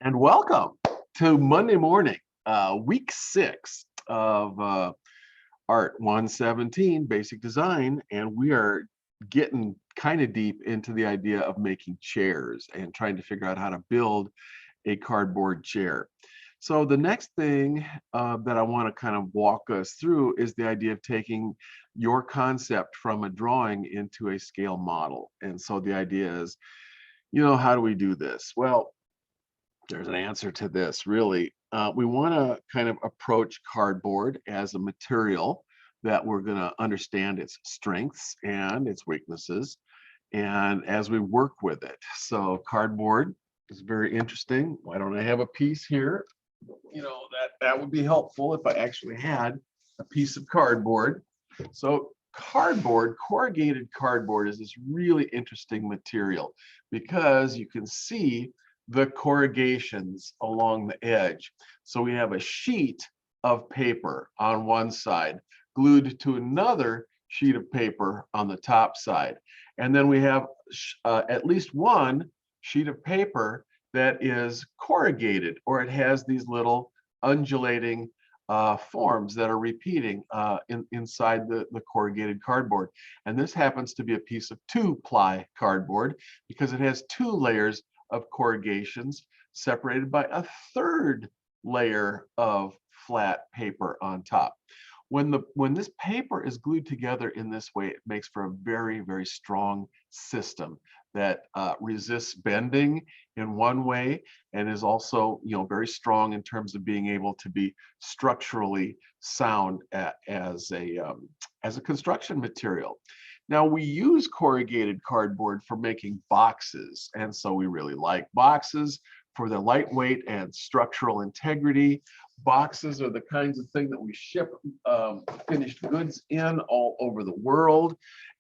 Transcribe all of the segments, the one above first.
And welcome to Monday morning, week 6 of Art 117 Basic Design. And we are getting kind of deep into the idea of making chairs and trying to figure out how to build a cardboard chair. So the next thing that I want to kind of walk us through is the idea of taking your concept from a drawing into a scale model. And so the idea is, how do we do this? Well, there's an answer to this, really. We want to kind of approach cardboard as a material that we're going to understand its strengths and its weaknesses, and as we work with it. So cardboard is very interesting. Why don't I have a piece here? That would be helpful if I actually had a piece of cardboard. So cardboard, corrugated cardboard, is this really interesting material because you can see the corrugations along the edge. So we have a sheet of paper on one side glued to another sheet of paper on the top side. And then we have at least one sheet of paper that is corrugated, or it has these little undulating forms that are repeating inside the corrugated cardboard. And this happens to be a piece of 2-ply cardboard because it has 2 layers of corrugations separated by a 3rd layer of flat paper on top. When this paper is glued together in this way, it makes for a very, very strong system that resists bending in one way and is also, very strong in terms of being able to be structurally sound as a construction material. Now, we use corrugated cardboard for making boxes, and so we really like boxes for their lightweight and structural integrity. Boxes are the kinds of thing that we ship finished goods in all over the world.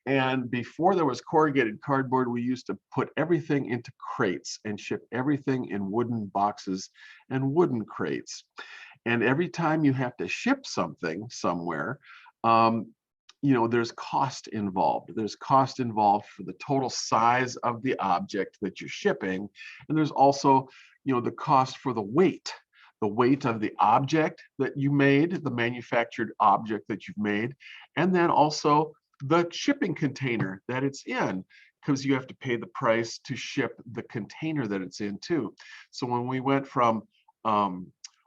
And before there was corrugated cardboard, we used to put everything into crates and ship everything in wooden boxes and wooden crates. And every time you have to ship something somewhere, there's cost involved. There's cost involved for the total size of the object that you're shipping. And there's also, the cost for the weight of the object that you made, the manufactured object that you've made, and then also the shipping container that it's in, because you have to pay the price to ship the container that it's in too. So when we went from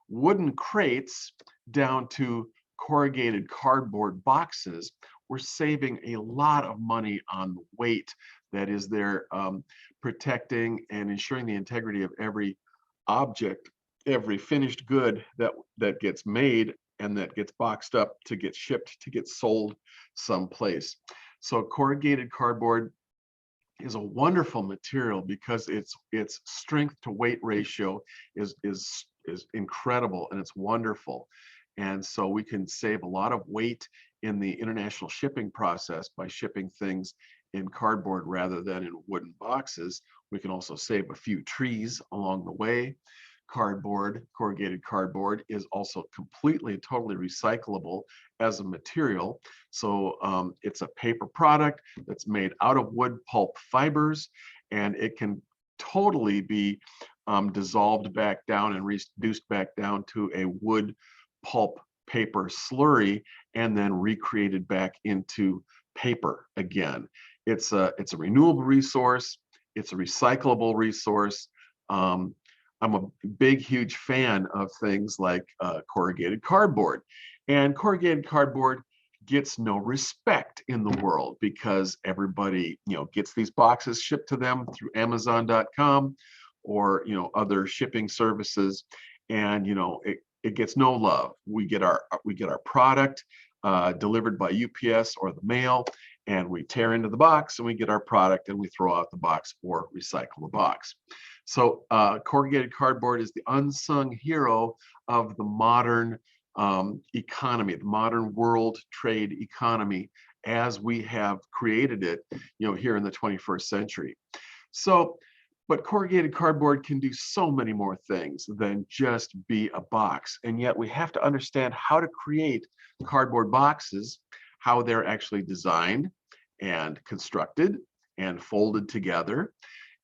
wooden crates down to corrugated cardboard boxes, we're saving a lot of money on the weight that is there, protecting and ensuring the integrity of every object, every finished good that gets made and that gets boxed up to get shipped to get sold someplace. So corrugated cardboard is a wonderful material because its strength to weight ratio is incredible, and it's wonderful. And so we can save a lot of weight in the international shipping process by shipping things in cardboard rather than in wooden boxes. We can also save a few trees along the way. Corrugated cardboard is also completely and totally recyclable as a material. So it's a paper product that's made out of wood pulp fibers, and it can totally be dissolved back down and reduced back down to a wood pulp paper slurry and then recreated back into paper again. It's a renewable resource. It's a recyclable resource. I'm a big, huge fan of things like corrugated cardboard. And corrugated cardboard gets no respect in the world because everybody, gets these boxes shipped to them through Amazon.com or, other shipping services. And, it gets no love. We get our product delivered by UPS or the mail, and we tear into the box and we get our product and we throw out the box or recycle the box. So corrugated cardboard is the unsung hero of the modern economy, the modern world trade economy as we have created it, here in the 21st century. But corrugated cardboard can do so many more things than just be a box. And yet we have to understand how to create cardboard boxes, how they're actually designed and constructed and folded together.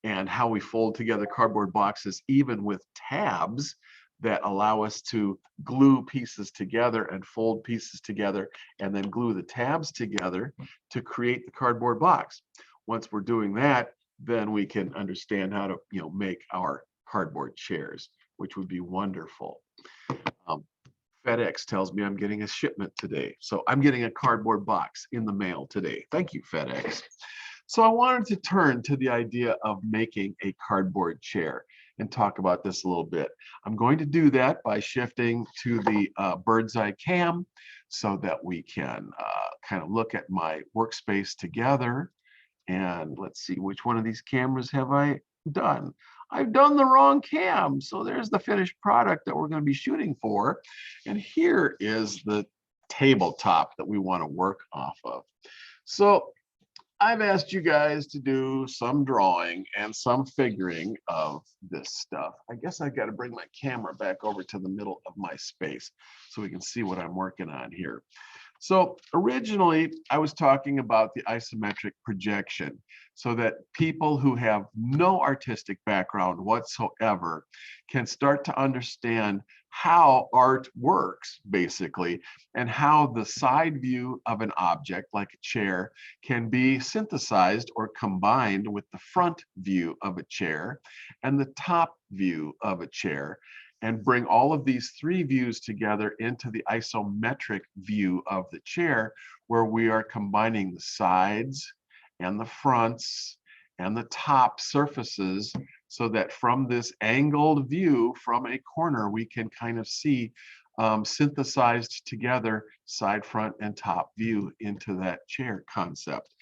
and how we fold together cardboard boxes, even with tabs that allow us to glue pieces together and fold pieces together and then glue the tabs together to create the cardboard box. Once we're doing that, then we can understand how to, make our cardboard chairs, which would be wonderful. FedEx tells me I'm getting a shipment today. So I'm getting a cardboard box in the mail today. Thank you, FedEx. So I wanted to turn to the idea of making a cardboard chair and talk about this a little bit. I'm going to do that by shifting to the bird's eye cam so that we can kind of look at my workspace together. And let's see, which one of these cameras have I done? I've done the wrong cam. So there's the finished product that we're going to be shooting for. And here is the tabletop that we want to work off of. So I've asked you guys to do some drawing and some figuring of this stuff. I guess I've got to bring my camera back over to the middle of my space so we can see what I'm working on here. So originally, I was talking about the isometric projection so that people who have no artistic background whatsoever can start to understand how art works, basically, and how the side view of an object, like a chair, can be synthesized or combined with the front view of a chair and the top view of a chair, and bring all of these three views together into the isometric view of the chair, where we are combining the sides and the fronts and the top surfaces, so that from this angled view from a corner, we can kind of see synthesized together side, front, and top view into that chair concept.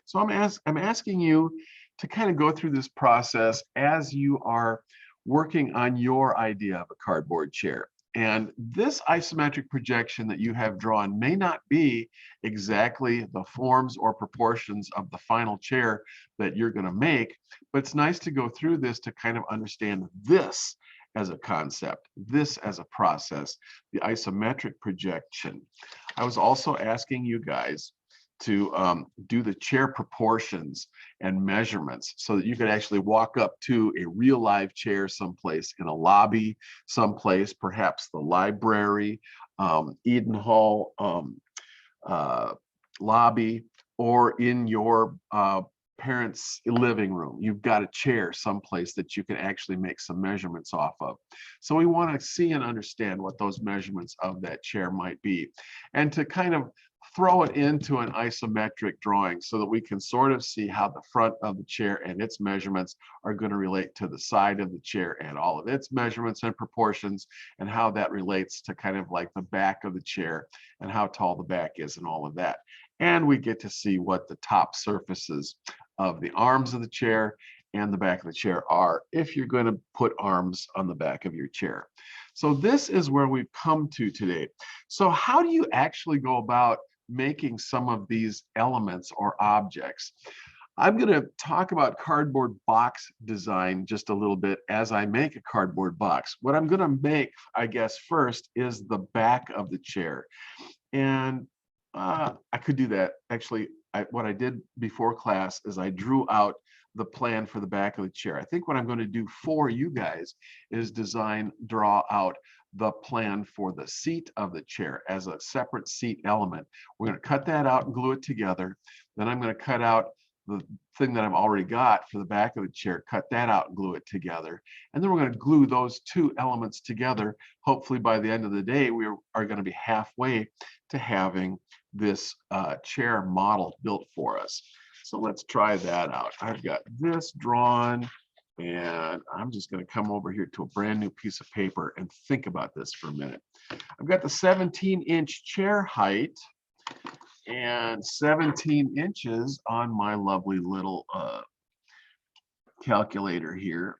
So I'm asking you to kind of go through this process as you are working on your idea of a cardboard chair. And this isometric projection that you have drawn may not be exactly the forms or proportions of the final chair that you're going to make, but it's nice to go through this to kind of understand this as a concept, this as a process, the isometric projection. I was also asking you guys to do the chair proportions and measurements so that you could actually walk up to a real live chair someplace in a lobby, someplace, perhaps the library, Eden Hall lobby, or in your parents' living room. You've got a chair someplace that you can actually make some measurements off of. So we want to see and understand what those measurements of that chair might be, and to kind of throw it into an isometric drawing so that we can sort of see how the front of the chair and its measurements are going to relate to the side of the chair and all of its measurements and proportions, and how that relates to kind of like the back of the chair and how tall the back is and all of that. And we get to see what the top surfaces of the arms of the chair and the back of the chair are, if you're going to put arms on the back of your chair. So this is where we've come to today. So how do you actually go about making some of these elements or objects? I'm going to talk about cardboard box design just a little bit as I make a cardboard box. What I'm going to make, I guess, first is the back of the chair. And I could do that. Actually, what I did before class is I drew out the plan for the back of the chair. I think what I'm going to do for you guys is draw out the plan for the seat of the chair as a separate seat element. We're going to cut that out and glue it together. Then I'm going to cut out the thing that I've already got for the back of the chair, cut that out and glue it together. And then we're going to glue those two elements together. Hopefully by the end of the day, we are going to be halfway to having this chair model built for us. So let's try that out. I've got this drawn, and I'm just going to come over here to a brand new piece of paper and think about this for a minute. I've got the 17-inch chair height and 17 inches on my lovely little calculator here.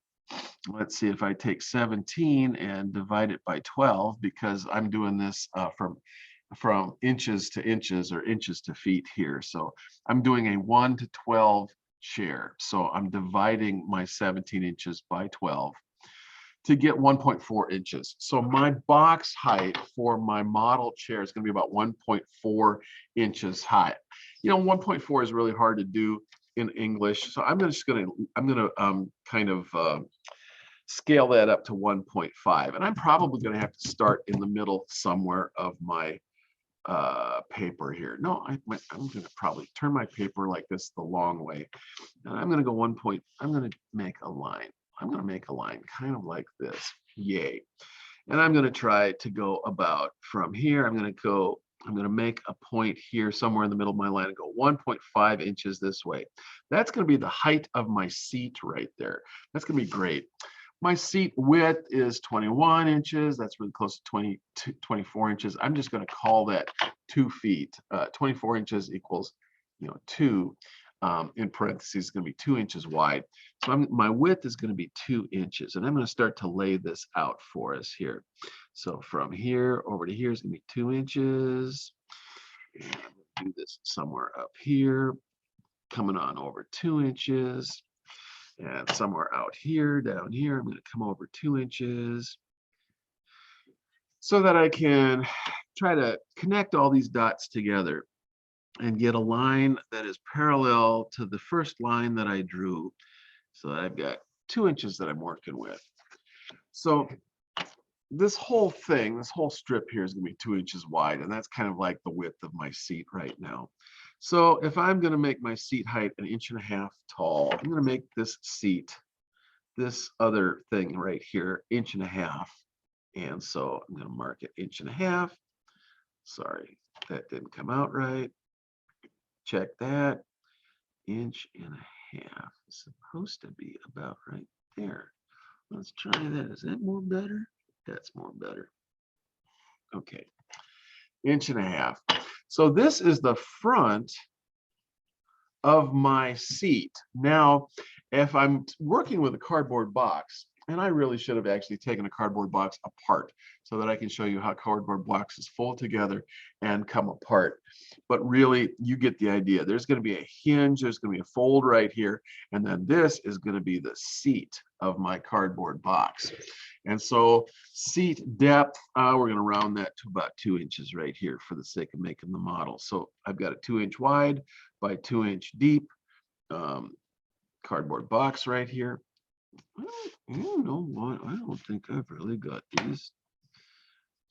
Let's see if I take 17 and divide it by 12, because I'm doing this from inches to inches or inches to feet here. So I'm doing a 1 to 12 chair. So I'm dividing my 17 inches by 12 to get 1.4 inches. So my box height for my model chair is going to be about 1.4 inches high. 1.4 is really hard to do in English. So I'm gonna kind of scale that up to 1.5, and I'm probably going to have to start in the middle somewhere of my paper here. No, I'm going to probably turn my paper like this the long way, and I'm going to go 1 point. I'm going to make a line. I'm going to make a line kind of like this. Yay. And I'm going to try to go about from here. I'm going to make a point here somewhere in the middle of my line and go 1.5 inches this way. That's going to be the height of my seat right there. That's going to be great. My seat width is 21 inches. That's really close to 24 inches. I'm just going to call that 2 feet. 24 inches equals, 2. In parentheses, is going to be 2 inches wide. So my width is going to be 2 inches. And I'm going to start to lay this out for us here. So from here over to here is going to be 2 inches. And I'm going to do this somewhere up here, coming on over 2 inches. And somewhere out here, down here, I'm going to come over 2 inches so that I can try to connect all these dots together and get a line that is parallel to the first line that I drew. So I've got 2 inches that I'm working with. So this whole thing, this whole strip here is going to be 2 inches wide, and that's kind of like the width of my seat right now. So if I'm going to make my seat height 1.5 inches tall, I'm going to make this seat, this other thing right here, 1.5 inches. And so I'm going to mark it 1.5 inches. Sorry, that didn't come out right. Check that. 1.5 inches is supposed to be about right there. Let's try that. Is that more better? That's more better. Okay, 1.5 inches. So this is the front of my seat. Now, if I'm working with a cardboard box, and I really should have actually taken a cardboard box apart so that I can show you how cardboard boxes fold together and come apart. But really, you get the idea. There's going to be a hinge, there's going to be a fold right here, and then this is going to be the seat of my cardboard box. And so seat depth, we're going to round that to about 2 inches right here for the sake of making the model. So I've got a 2-inch wide by 2-inch deep cardboard box right here. I don't know what, I don't think I've really got these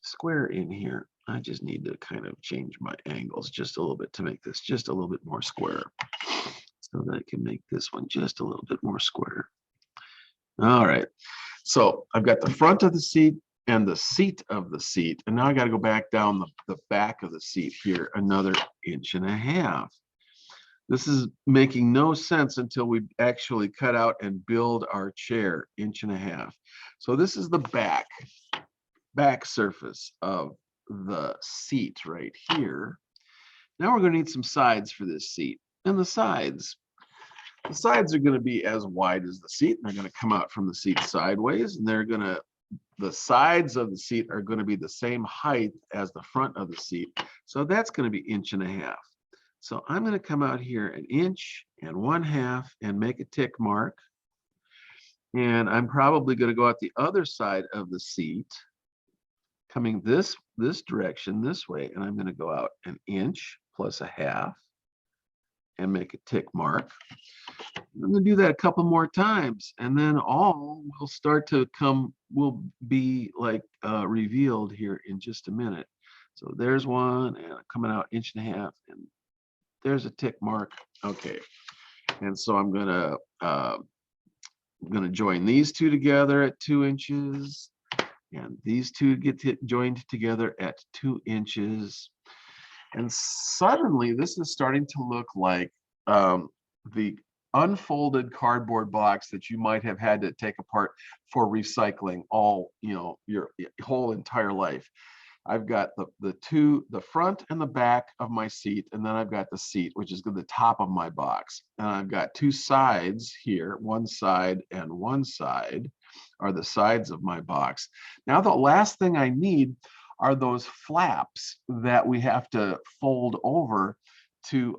square in here. I just need to kind of change my angles just a little bit to make this just a little bit more square, so that I can make this one just a little bit more square. All right, so I've got the front of the seat and the seat of the seat, and now I got to go back down the back of the seat here another 1.5 inches. This is making no sense until we actually cut out and build our chair 1.5 inches. So this is the back surface of the seat right here. Now we're going to need some sides for this seat. And the sides are going to be as wide as the seat. They're going to come out from the seat sideways, and the sides of the seat are going to be the same height as the front of the seat. So that's going to be 1.5 inches. So I'm going to come out here 1.5 inches and make a tick mark. And I'm probably going to go out the other side of the seat, coming this direction this way, and I'm going to go out 1 inch plus 1/2 and make a tick mark. I'm going to do that a couple more times, and then all will start to will be like revealed here in just a minute. So there's one, and I'm coming out 1.5 inches, and there's a tick mark. Okay, and so I'm gonna join these two together at 2 inches, and these two get joined together at 2 inches. And suddenly this is starting to look like the unfolded cardboard box that you might have had to take apart for recycling all, your whole entire life. I've got the front and the back of my seat, and then I've got the seat, which is the top of my box. And I've got two sides here, one side and one side are the sides of my box. Now, the last thing I need are those flaps that we have to fold over to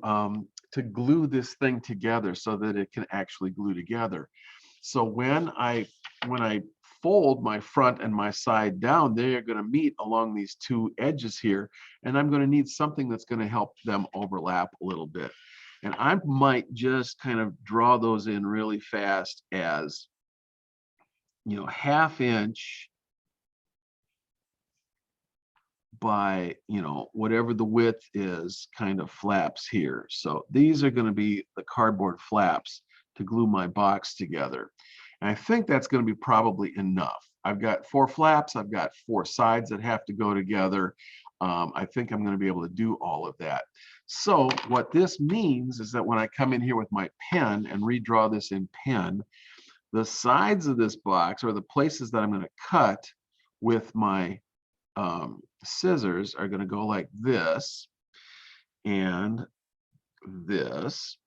glue this thing together so that it can actually glue together. So when I fold my front and my side down, they are going to meet along these two edges here, and I'm going to need something that's going to help them overlap a little bit. And I might just kind of draw those in really fast as, 1/2 inch by, whatever the width is, kind of flaps here. So these are going to be the cardboard flaps to glue my box together. And I think that's going to be probably enough. I've got 4 flaps. I've got 4 sides that have to go together. I think I'm going to be able to do all of that. So what this means is that when I come in here with my pen and redraw this in pen, the sides of this box, or the places that I'm going to cut with my scissors, are going to go like this, and this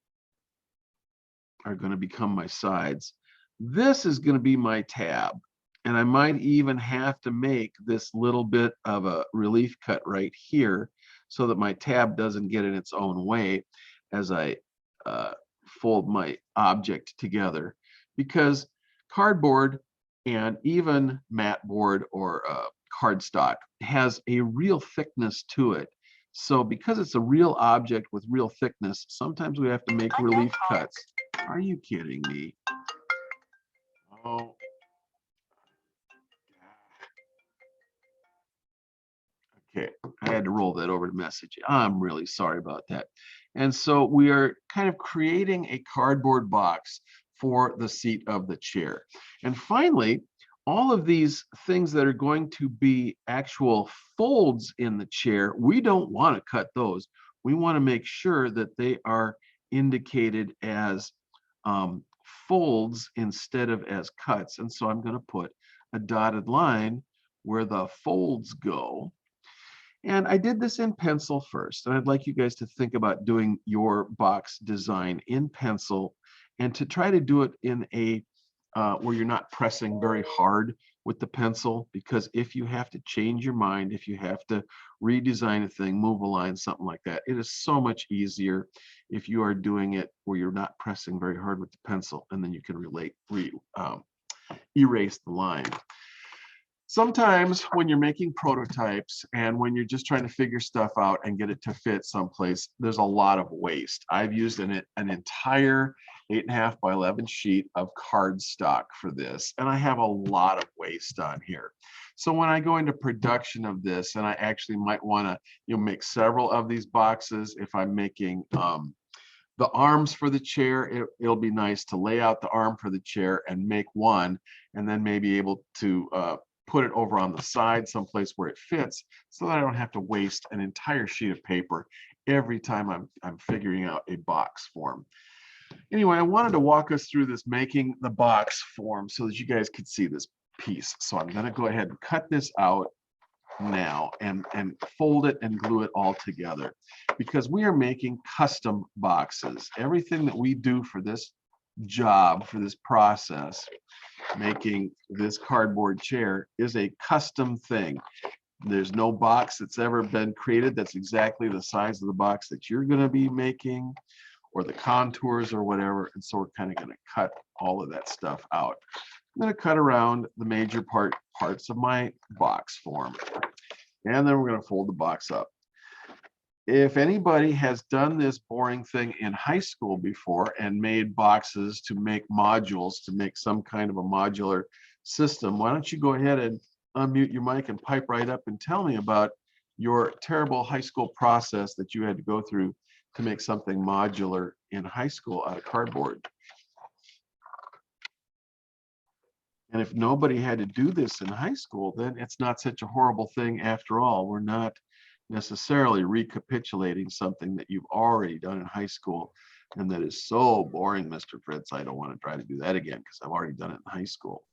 are going to become my sides. This is going to be my tab, and I might even have to make this little bit of a relief cut right here so that my tab doesn't get in its own way as I fold my object together, because cardboard and even mat board or cardstock has a real thickness to it. So because it's a real object with real thickness, sometimes we have to make relief cuts. Are you kidding me? Oh. Okay, I had to roll that over to message. I'm really sorry about that. And so we are kind of creating a cardboard box for the seat of the chair. And finally, all of these things that are going to be actual folds in the chair, we don't want to cut those. We want to make sure that they are indicated as folds instead of as cuts. And so I'm going to put a dotted line where the folds go. And I did this in pencil first, and I'd like you guys to think about doing your box design in pencil, and to try to do it in a where you're not pressing very hard with the pencil, because if you have to change your mind, if you have to redesign a thing, move a line, something like that, it is so much easier if you are doing it where you're not pressing very hard with the pencil, and then you can erase the line. Sometimes when you're making prototypes and when you're just trying to figure stuff out and get it to fit someplace, there's a lot of waste. I've used an entire 8.5 by 11 sheet of cardstock for this, and I have a lot of waste on here. So when I go into production of this, and I actually might want to make several of these boxes, if I'm making the arms for the chair, it'll be nice to lay out the arm for the chair and make one, and then maybe able to put it over on the side someplace where it fits, so that I don't have to waste an entire sheet of paper every time I'm figuring out a box form. Anyway, I wanted to walk us through this making the box form so that you guys could see this piece. So I'm going to go ahead and cut this out now and fold it and glue it all together, because we are making custom boxes. Everything that we do for this job, for this process, making this cardboard chair, is a custom thing. There's no box that's ever been created that's exactly the size of the box that you're going to be making, or the contours or whatever. And so we're kind of going to cut all of that stuff out. I'm going to cut around the major parts of my box form, and then we're going to fold the box up. If anybody has done this boring thing in high school before and made boxes to make modules, to make some kind of a modular system, why don't you go ahead and unmute your mic and pipe right up and tell me about your terrible high school process that you had to go through to make something modular in high school out of cardboard. And if nobody had to do this in high school, then it's not such a horrible thing after all. We're not necessarily recapitulating something that you've already done in high school, and that is so boring, Mr. Fritz. I don't want to try to do that again because I've already done it in high school.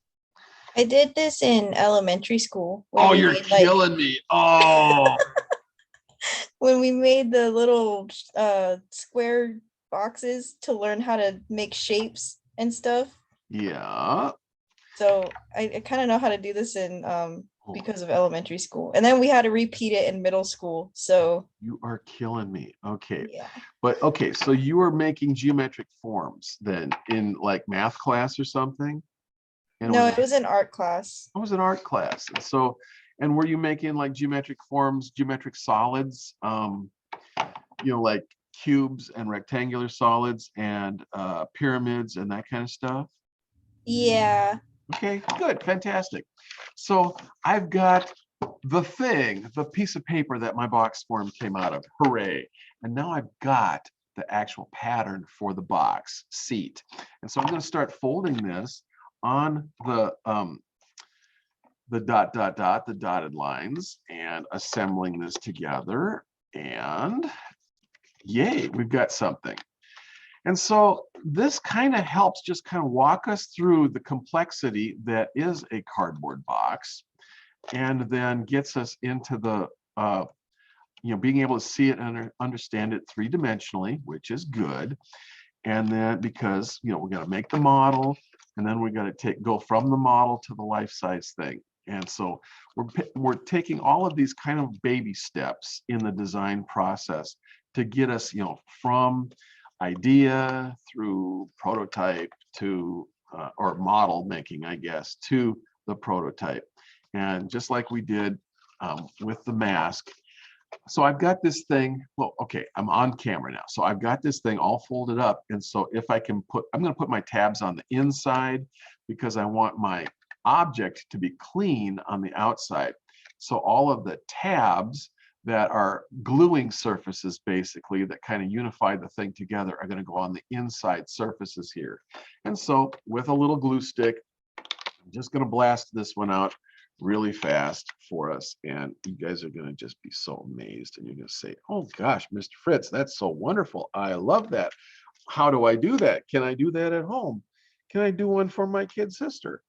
I did this in elementary school. Oh, you're killing me. Oh. When we made the little square boxes to learn how to make shapes and stuff. Yeah. So I kind of know how to do this in because of elementary school, and then we had to repeat it in middle school. So you are killing me. Okay. Yeah. But okay, so you were making geometric forms then in like math class or something? And no, it was an art class. It was an art class. And so, and were you making like geometric forms, geometric solids, like cubes and rectangular solids and pyramids and that kind of stuff? Yeah. Okay, good, fantastic. So I've got the piece of paper that my box form came out of. Hooray. And now I've got the actual pattern for the box seat. And so I'm going to start folding this on the the dotted lines, and assembling this together. And yay, we've got something. And so this kind of helps just kind of walk us through the complexity that is a cardboard box, and then gets us into the being able to see it and understand it three-dimensionally, which is good. And then because we're going to make the model, and then we're going to go from the model to the life-size thing. And so we're taking all of these kind of baby steps in the design process to get us from idea through prototype to or model making, I guess, to the prototype. And just like we did with the mask. So I've got this thing, well, okay, I'm on camera now. So I've got this thing all folded up. And so if I can I'm going to put my tabs on the inside because I want my object to be clean on the outside. So all of the tabs that are gluing surfaces, basically, that kind of unify the thing together, are going to go on the inside surfaces here. And so with a little glue stick, I'm just going to blast this one out really fast for us, and you guys are going to just be so amazed, and you're going to say, oh gosh, Mr. Fritz, that's so wonderful. I love that. How do I do that? Can I do that at home? Can I do one for my kid sister?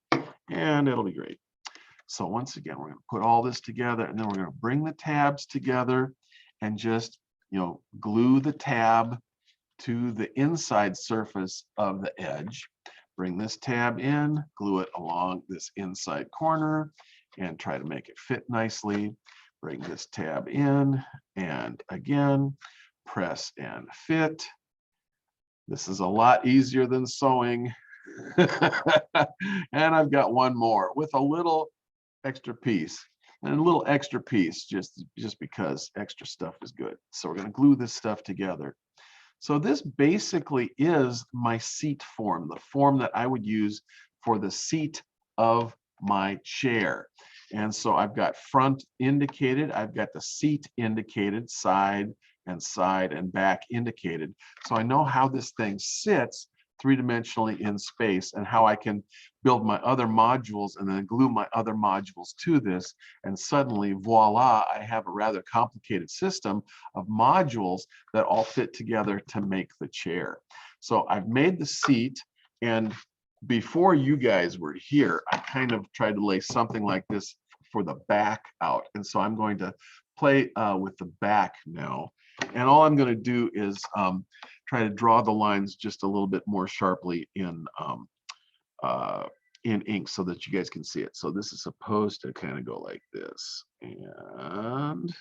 And it'll be great. So once again, we're going to put all this together, and then we're going to bring the tabs together and just glue the tab to the inside surface of the edge. Bring this tab in, glue it along this inside corner, and try to make it fit nicely. Bring this tab in, and again, press and fit. This is a lot easier than sewing. And I've got one more with a little extra piece, and a little extra piece just because extra stuff is good. So we're going to glue this stuff together. So this basically is my seat form, the form that I would use for the seat of my chair. And so I've got front indicated, I've got the seat indicated, side and back indicated. So I know how this thing sits three-dimensionally in space, and how I can build my other modules and then glue my other modules to this, and suddenly, voila, I have a rather complicated system of modules that all fit together to make the chair. So I've made the seat, and before you guys were here, I kind of tried to lay something like this for the back out, and so I'm going to play with the back now. And all I'm going to do is try to draw the lines just a little bit more sharply in ink so that you guys can see it. So this is supposed to kind of go like this. And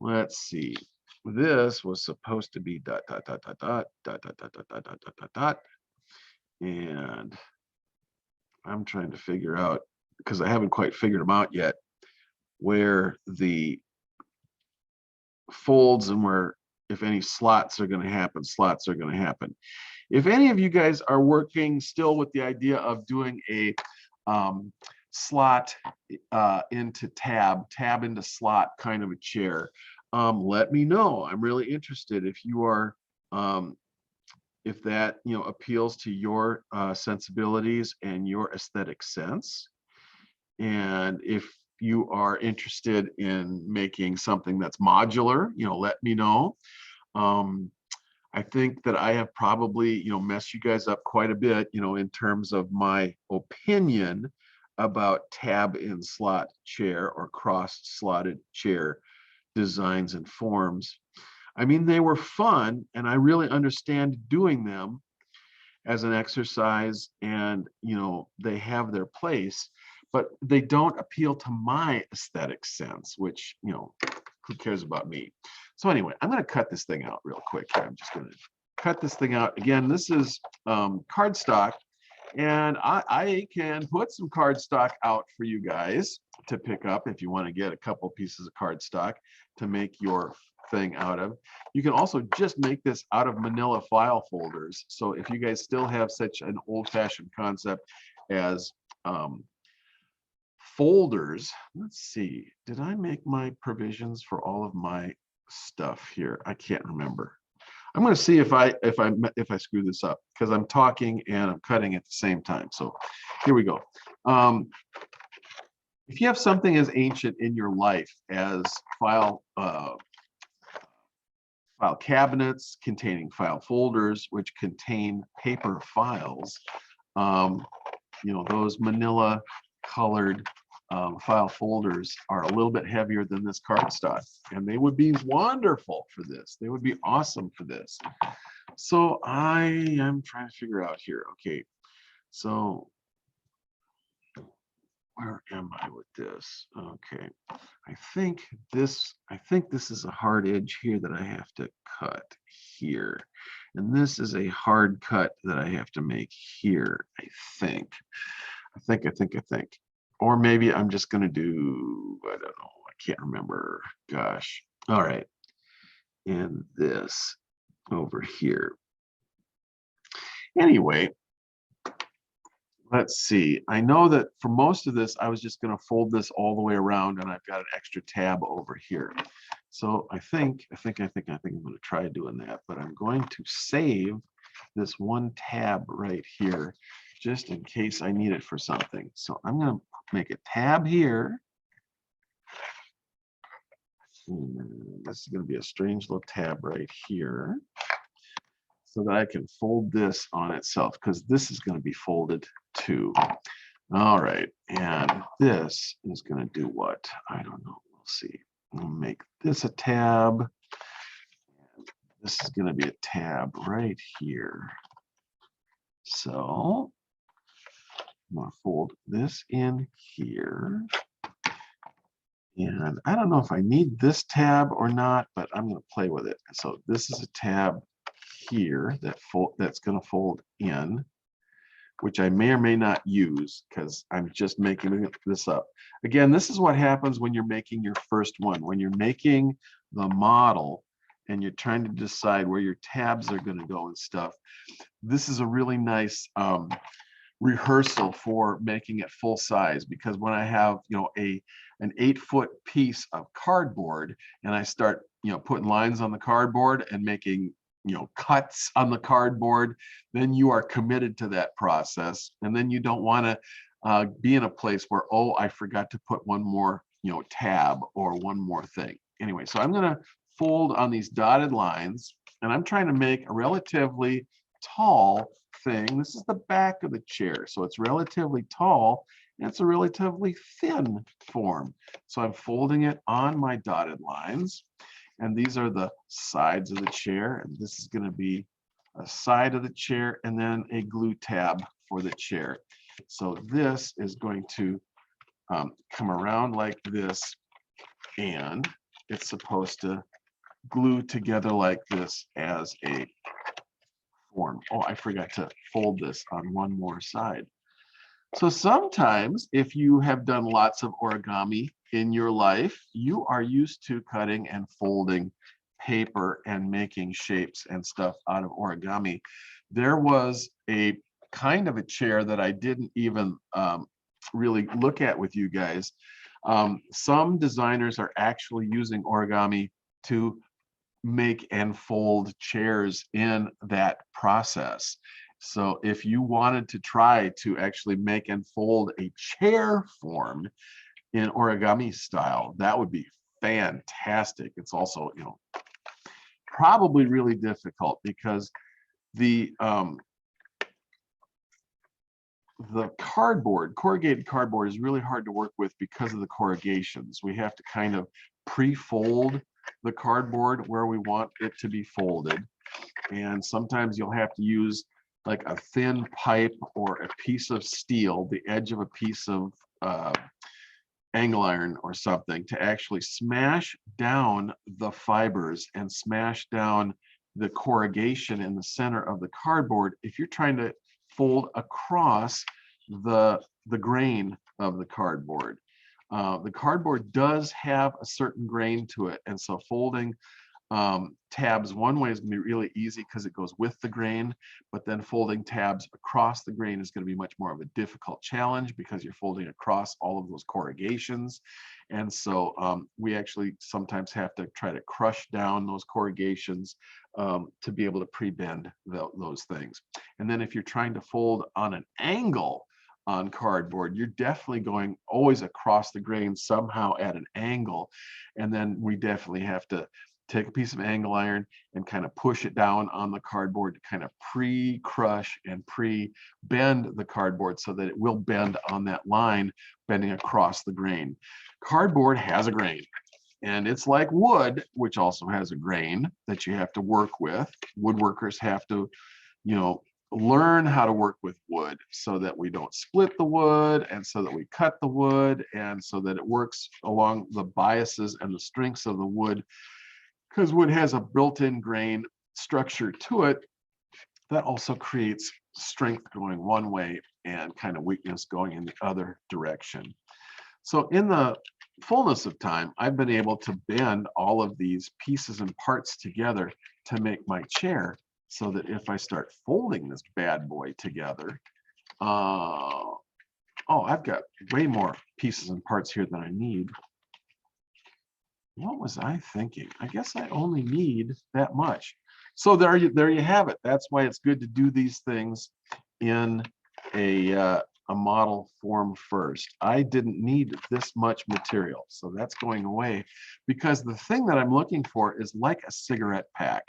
let's see. This was supposed to be dot, dot, dot, dot, dot, dot, dot, dot, dot, dot, dot, dot, dot, dot. And I'm trying to figure out, because I haven't quite figured them out yet, where the folds and where, if any slots are going to happen, slots are going to happen. If any of you guys are working still with the idea of doing a slot into tab into slot kind of a chair, let me know. I'm really interested if you are, if that appeals to your sensibilities and your aesthetic sense. And if you are interested in making something that's modular, let me know. I think that I have probably, messed you guys up quite a bit, in terms of my opinion about tab in slot chair or cross slotted chair designs and forms. I mean, they were fun, and I really understand doing them as an exercise, and they have their place, but they don't appeal to my aesthetic sense, which who cares about me? So anyway, I'm going to cut this thing out real quick here. I'm just going to cut this thing out. Again, this is cardstock, And I can put some cardstock out for you guys to pick up if you want to get a couple pieces of cardstock to make your thing out of. You can also just make this out of manila file folders. So if you guys still have such an old-fashioned concept as folders, let's see, did I make my provisions for all of my stuff here? I can't remember. I'm going to see if I screw this up, because I'm talking and I'm cutting at the same time. So here we go. If you have something as ancient in your life as file cabinets containing file folders, which contain paper files, those manila colored file folders are a little bit heavier than this cardstock, and they would be wonderful for this. They would be awesome for this. So I am trying to figure out here. Okay, so where am I with this? Okay, I think this is a hard edge here that I have to cut here, and this is a hard cut that I have to make here. I think. Or maybe I'm just going to do, I don't know, I can't remember. Gosh. All right. And this over here. Anyway, let's see. I know that for most of this, I was just going to fold this all the way around, and I've got an extra tab over here. So I think I'm going to try doing that, but I'm going to save this one tab right here just in case I need it for something. So I'm going to make a tab here. And this is going to be a strange little tab right here, so that I can fold this on itself, because this is going to be folded too. All right, and this is going to do what? I don't know. We'll see. I'll make this a tab. This is going to be a tab right here. So I'm going to fold this in here. And I don't know if I need this tab or not, but I'm going to play with it. So this is a tab here that's going to fold in, which I may or may not use because I'm just making this up. Again, this is what happens when you're making your first one. When you're making the model and you're trying to decide where your tabs are going to go and stuff, this is a really nice rehearsal for making it full size, because when I have an 8-foot piece of cardboard and I start putting lines on the cardboard and making cuts on the cardboard, then you are committed to that process, and then you don't want to be in a place where, oh, I forgot to put one more tab or one more thing. Anyway, so I'm going to fold on these dotted lines, and I'm trying to make a relatively tall thing. This is the back of the chair, so it's relatively tall and it's a relatively thin form. So I'm folding it on my dotted lines, and these are the sides of the chair, and this is going to be a side of the chair and then a glue tab for the chair. So this is going to come around like this, and it's supposed to glue together like this as a form. Oh, I forgot to fold this on one more side. So sometimes if you have done lots of origami in your life, you are used to cutting and folding paper and making shapes and stuff out of origami. There was a kind of a chair that I didn't even really look at with you guys. Some designers are actually using origami to make and fold chairs in that process. So if you wanted to try to actually make and fold a chair form in origami style, that would be fantastic. It's also, probably really difficult because the corrugated cardboard is really hard to work with because of the corrugations. We have to kind of pre-fold the cardboard where we want it to be folded. And sometimes you'll have to use like a thin pipe or a piece of steel, the edge of a piece of angle iron or something, to actually smash down the fibers and smash down the corrugation in the center of the cardboard if you're trying to fold across the grain of the cardboard. The cardboard does have a certain grain to it, and so folding tabs one way is going to be really easy because it goes with the grain, but then folding tabs across the grain is going to be much more of a difficult challenge because you're folding across all of those corrugations. And so we actually sometimes have to try to crush down those corrugations to be able to pre-bend those things. And then if you're trying to fold on an angle on cardboard, you're definitely going always across the grain somehow at an angle. And then we definitely have to take a piece of angle iron and kind of push it down on the cardboard to kind of pre-crush and pre-bend the cardboard so that it will bend on that line, bending across the grain. Cardboard has a grain, and it's like wood, which also has a grain that you have to work with. Woodworkers have to, learn how to work with wood so that we don't split the wood, and so that we cut the wood, and so that it works along the biases and the strengths of the wood, because wood has a built-in grain structure to it that also creates strength going one way and kind of weakness going in the other direction. So in the fullness of time, I've been able to bend all of these pieces and parts together to make my chair, so that if I start folding this bad boy together, oh, I've got way more pieces and parts here than I need. What was I thinking? I guess I only need that much. So there you have it. That's why it's good to do these things in a model form first. I didn't need this much material, so that's going away, because the thing that I'm looking for is like a cigarette pack.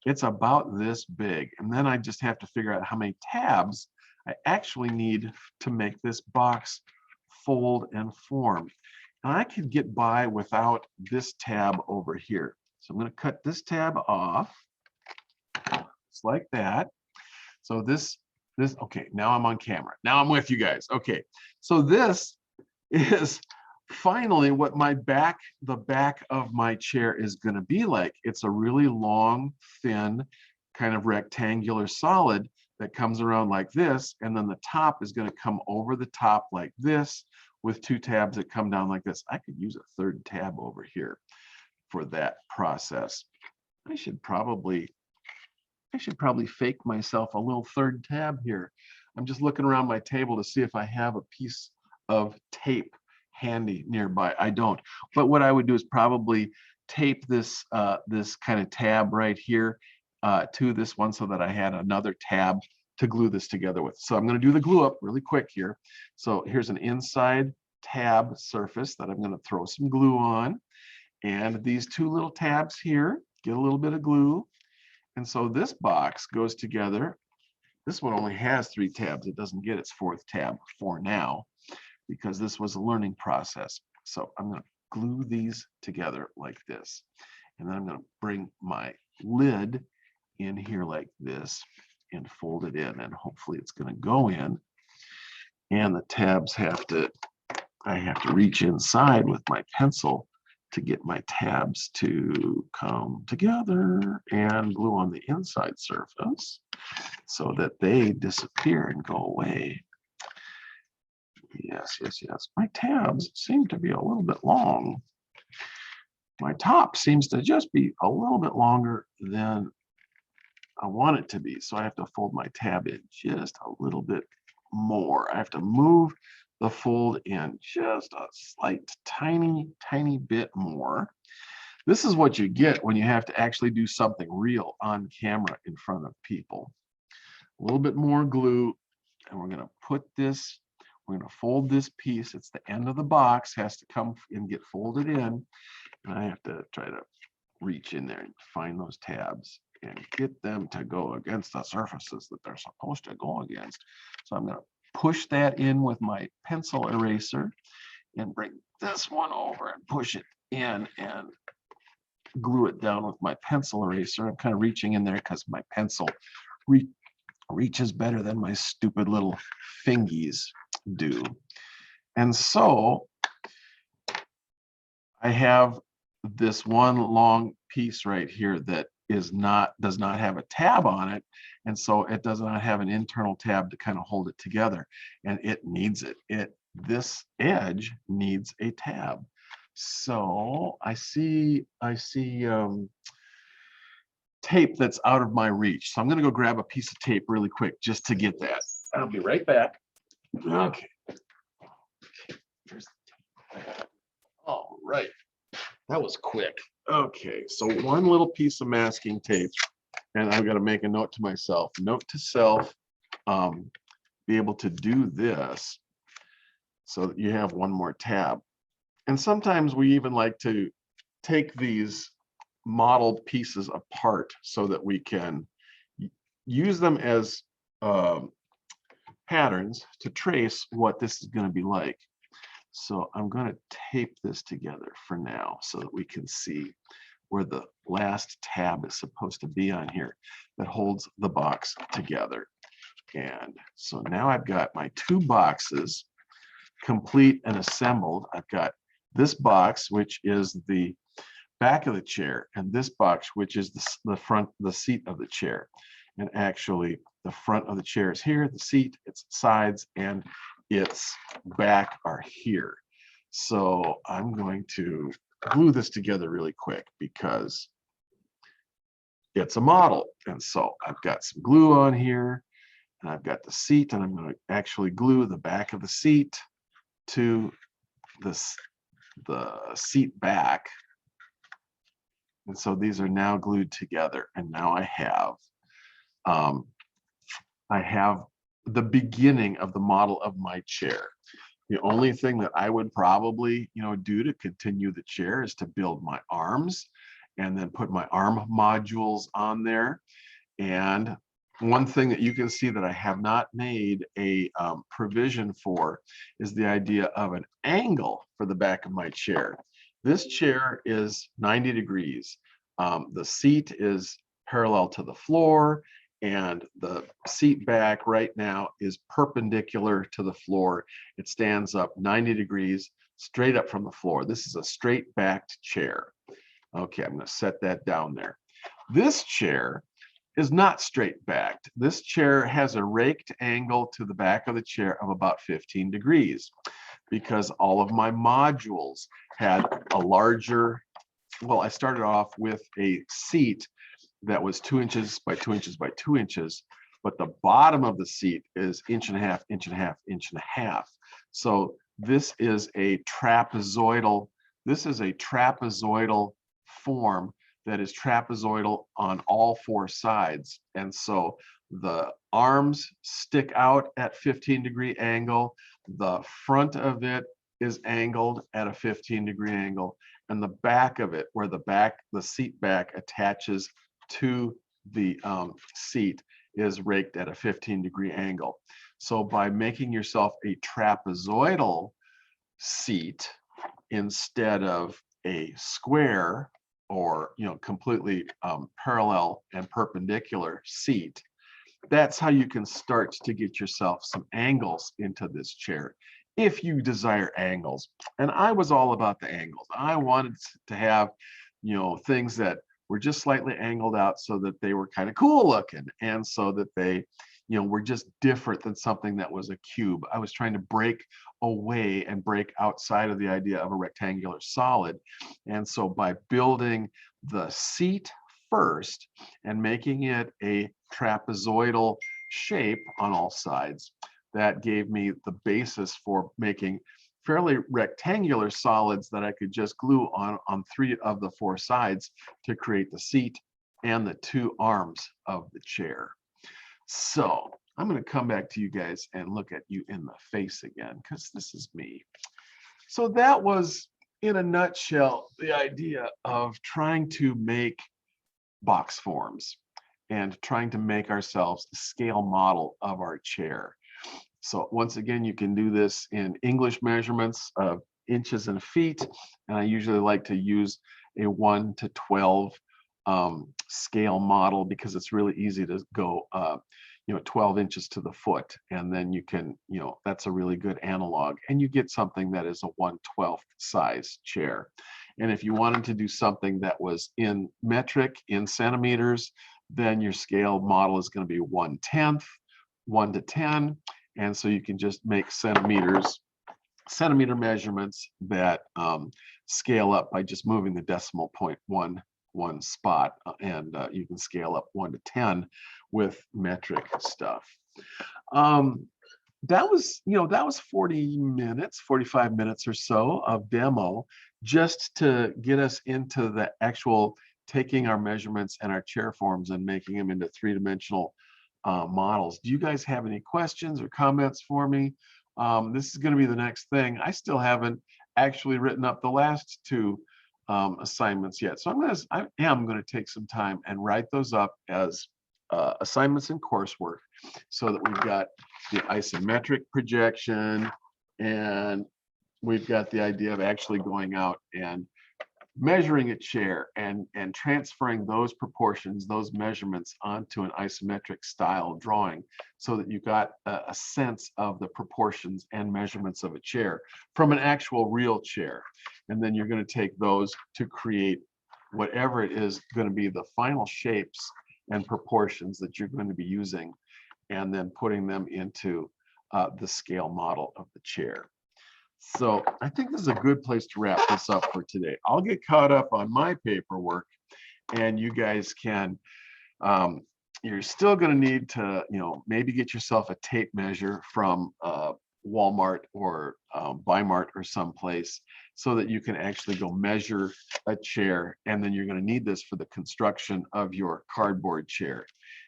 It's about this big, and then I just have to figure out how many tabs I actually need to make this box fold and form. And I could get by without this tab over here. So I'm going to cut this tab off, just like that. So this, okay, now I'm on camera. Now I'm with you guys. Okay, so this is finally what the back of my chair is going to be like. It's a really long, thin, kind of rectangular solid that comes around like this, and then the top is going to come over the top like this, with two tabs that come down like this. I could use a third tab over here for that process. I should probably fake myself a little third tab here. I'm just looking around my table to see if I have a piece of tape handy nearby. I don't. But what I would do is probably tape this this kind of tab right here to this one, so that I had another tab to glue this together with. So I'm going to do the glue up really quick here. So here's an inside tab surface that I'm going to throw some glue on, and these two little tabs here get a little bit of glue. And so this box goes together. This one only has 3 tabs. It doesn't get its 4th tab for now, because this was a learning process. So I'm going to glue these together like this. And then I'm going to bring my lid in here like this and fold it in, and hopefully it's going to go in. And the tabs I have to reach inside with my pencil to get my tabs to come together and glue on the inside surface so that they disappear and go away. Yes, yes, yes. My tabs seem to be a little bit long. My top seems to just be a little bit longer than I want it to be. So I have to fold my tab in just a little bit more. I have to move the fold in just a slight, tiny, tiny bit more. This is what you get when you have to actually do something real on camera in front of people. A little bit more glue, and we're going to fold this piece. It's the end of the box, has to come and get folded in. And I have to try to reach in there and find those tabs and get them to go against the surfaces that they're supposed to go against. So I'm going to push that in with my pencil eraser and bring this one over and push it in and glue it down with my pencil eraser. I'm kind of reaching in there because my pencil reaches better than my stupid little fingies do. And so I have this one long piece right here that does not have a tab on it, and so it does not have an internal tab to kind of hold it together, and it needs it. This edge needs a tab. So I see tape that's out of my reach. So I'm going to go grab a piece of tape really quick just to get that. I'll be right back. Okay. All right. That was quick. Okay, so one little piece of masking tape, and I've got to make a note to myself. Note to self, be able to do this so that you have one more tab. And sometimes we even like to take these modeled pieces apart so that we can use them as patterns to trace what this is going to be like. So I'm going to tape this together for now so that we can see where the last tab is supposed to be on here that holds the box together. And so now I've got my two boxes complete and assembled. I've got this box, which is the back of the chair, and this box, which is the front, the seat of the chair. And actually the front of the chair is here, the seat, its sides, and its back are here. So I'm going to glue this together really quick because it's a model. And so I've got some glue on here, and I've got the seat, and I'm going to actually glue the back of the seat to the seat back. And so these are now glued together, and now I have the beginning of the model of my chair. The only thing that I would probably, do to continue the chair is to build my arms and then put my arm modules on there. And one thing that you can see that I have not made a provision for is the idea of an angle for the back of my chair. This chair is 90 degrees. The seat is parallel to the floor, and the seat back right now is perpendicular to the floor. It stands up 90 degrees straight up from the floor. This is a straight backed chair. Okay, I'm going to set that down there. This chair is not straight backed. This chair has a raked angle to the back of the chair of about 15 degrees because all of my modules had a larger, well, I started off with a seat that was 2 inches by 2 inches by 2 inches, but the bottom of the seat is 1.5 inches, 1.5 inches, 1.5 inches. So this is a trapezoidal form that is trapezoidal on all four sides. And so the arms stick out at 15-degree angle. The front of it is angled at a 15-degree angle. And the back of it, where the seat back attaches to the seat, is raked at a 15-degree angle. So by making yourself a trapezoidal seat instead of a square or completely parallel and perpendicular seat, that's how you can start to get yourself some angles into this chair if you desire angles. And I was all about the angles. I wanted to have things that were just slightly angled out so that they were kind of cool looking, and so that they were just different than something that was a cube. I was trying to break away and break outside of the idea of a rectangular solid. And so by building the seat first and making it a trapezoidal shape on all sides, that gave me the basis for making fairly rectangular solids that I could just glue on 3 of the 4 sides to create the seat and the 2 arms of the chair. So I'm going to come back to you guys and look at you in the face again, because this is me. So that was, in a nutshell, the idea of trying to make box forms and trying to make ourselves a scale model of our chair. So once again, you can do this in English measurements of inches and feet. And I usually like to use a 1 to 12 scale model because it's really easy to go 12 inches to the foot. And then you can, that's a really good analog. And you get something that is a 1/12 size chair. And if you wanted to do something that was in metric, in centimeters, then your scale model is going to be 1/10, 1 to 10. And so you can just make centimeter measurements that scale up by just moving the decimal point one spot, and you can scale up 1 to 10 with metric stuff. That was 40 minutes, 45 minutes or so of demo, just to get us into the actual taking our measurements and our chair forms and making them into three-dimensional models. Do you guys have any questions or comments for me? This is going to be the next thing. I still haven't actually written up the last two assignments yet, so I am going to take some time and write those up as assignments in coursework, so that we've got the isometric projection, and we've got the idea of actually going out and measuring a chair and transferring those proportions, those measurements onto an isometric style drawing, so that you got a sense of the proportions and measurements of a chair from an actual real chair. And then you're going to take those to create whatever it is going to be the final shapes and proportions that you're going to be using, and then putting them into the scale model of the chair. So I think this is a good place to wrap this up for today. I'll get caught up on my paperwork, and you guys can, you're still going to need to, maybe get yourself a tape measure from Walmart or Bimart or someplace, so that you can actually go measure a chair. And then you're going to need this for the construction of your cardboard chair.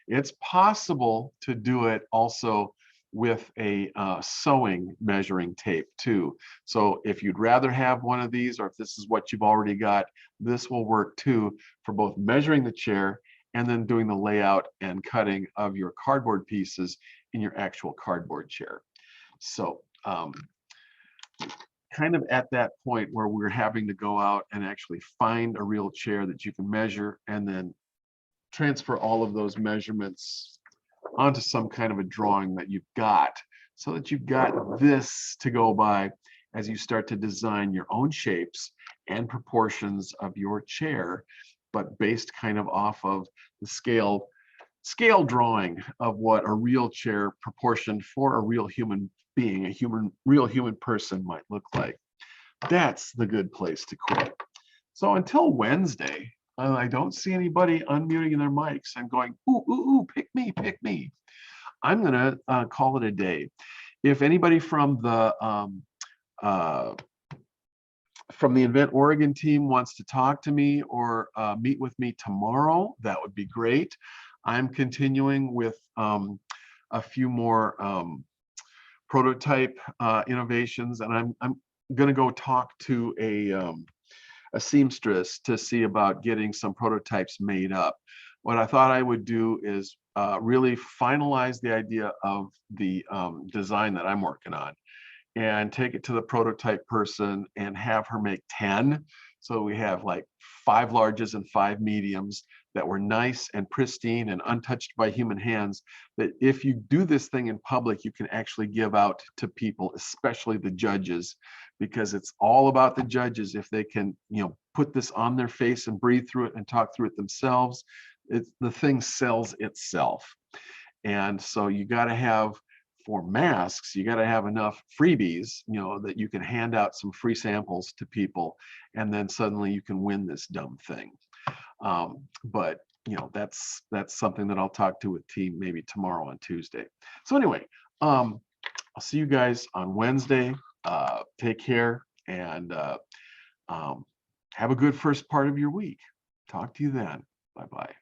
It's possible to do it also with a sewing measuring tape too. So if you'd rather have one of these, or if this is what you've already got, this will work too for both measuring the chair and then doing the layout and cutting of your cardboard pieces in your actual cardboard chair. So kind of at that point where we're having to go out and actually find a real chair that you can measure, and then transfer all of those measurements onto some kind of a drawing that you've got, so that you've got this to go by as you start to design your own shapes and proportions of your chair, but based kind of off of the scale drawing of what a real chair proportioned for a real human being, real human person might look like. That's the good place to quit. So until Wednesday, I don't see anybody unmuting their mics and going, ooh, ooh, ooh, pick me, pick me. I'm gonna call it a day. If anybody from the Invent Oregon team wants to talk to me or meet with me tomorrow, that would be great. I'm continuing with a few more prototype innovations, and I'm going to go talk to a seamstress to see about getting some prototypes made up. What I thought I would do is really finalize the idea of the design that I'm working on, and take it to the prototype person and have her make 10. So we have like 5 larges and 5 mediums that were nice and pristine and untouched by human hands, that if you do this thing in public, you can actually give out to people, especially the judges, because it's all about the judges. If they can, put this on their face and breathe through it and talk through it themselves, the thing sells itself. And so you got to have, for masks, you got to have enough freebies, that you can hand out some free samples to people, and then suddenly you can win this dumb thing. But that's something that I'll talk to with team maybe tomorrow on Tuesday. So anyway, I'll see you guys on Wednesday. Take care, and have a good first part of your week. Talk to you then. Bye-bye.